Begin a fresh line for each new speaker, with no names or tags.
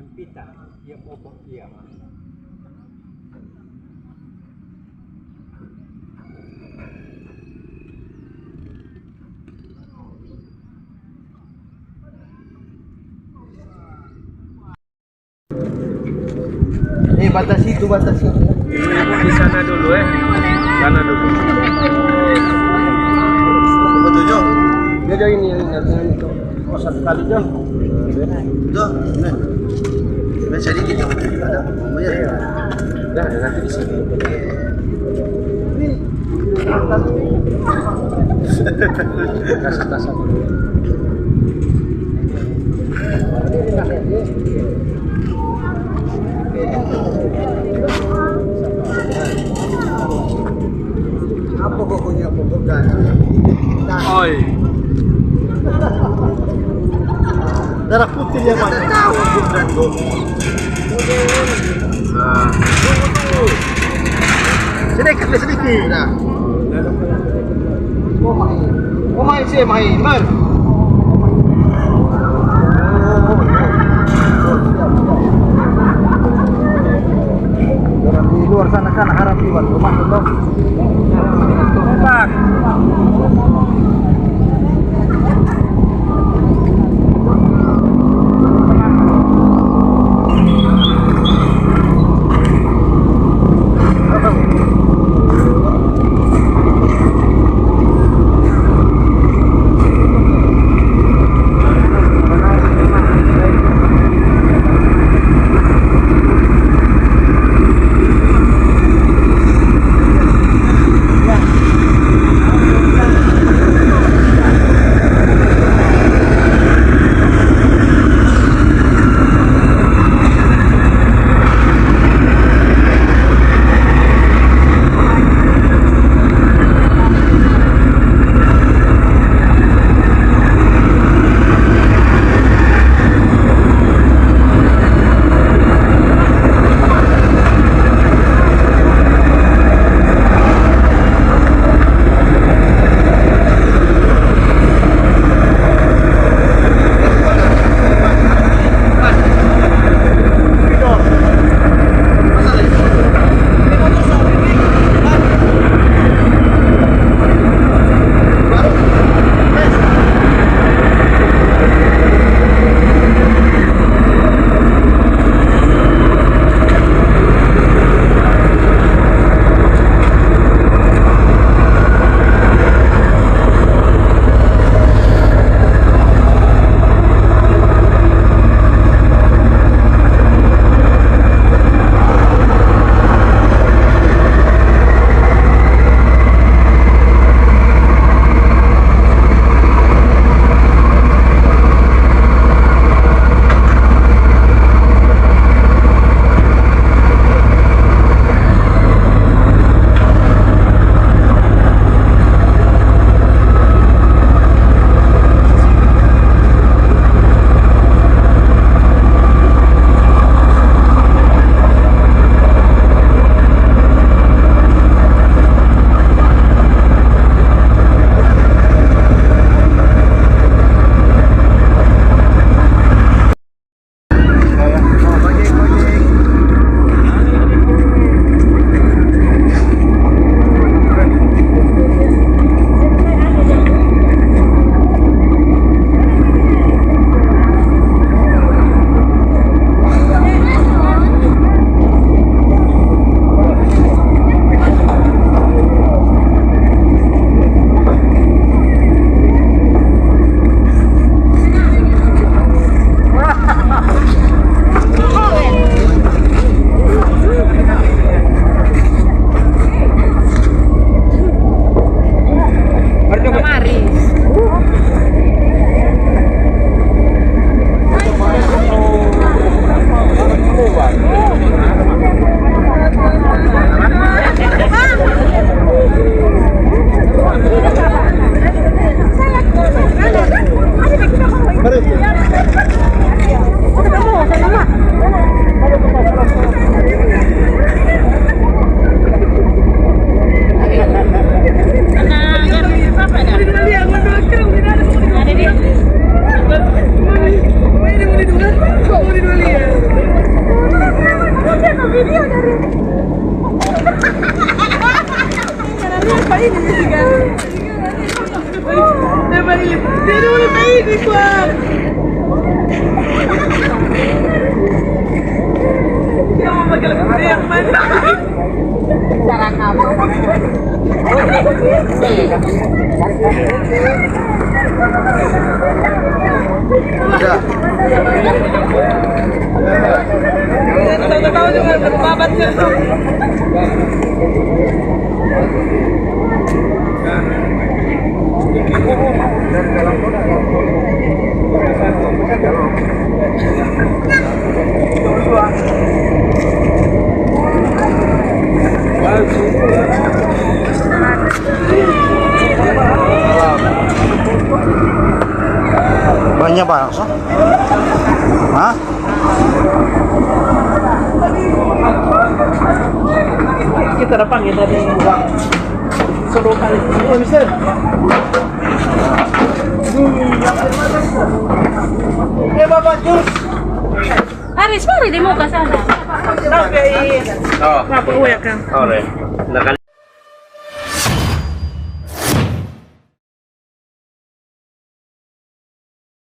Nyempitan, dia bobok dia.
Batasi itu batasi.
Ibu di sana dulu sana dulu.
Betul Jo.
Dia jauh ini itu. Oh satu kali Jo.
Jo. Nah, sedikit Jo. Ada. Ya.
Dah nanti di sini. Kasar-kasar.
Apa pokoknya pokok dan
Oi.
darah putih yang mana? Tahu dan go. Sedikit sedikit. Nah. Oh main sih main. Di luar sana kan harap buat rumah tuh.
Pak.
Tahu-tahu juga berbabat sih.
Banyak Pak. Hah?
Kita dapat ya dari sedotan. Oh, bisa. Bapak jus.
Haris, mari di muka sana.
Oh. Kenapa uya kan?
Ore.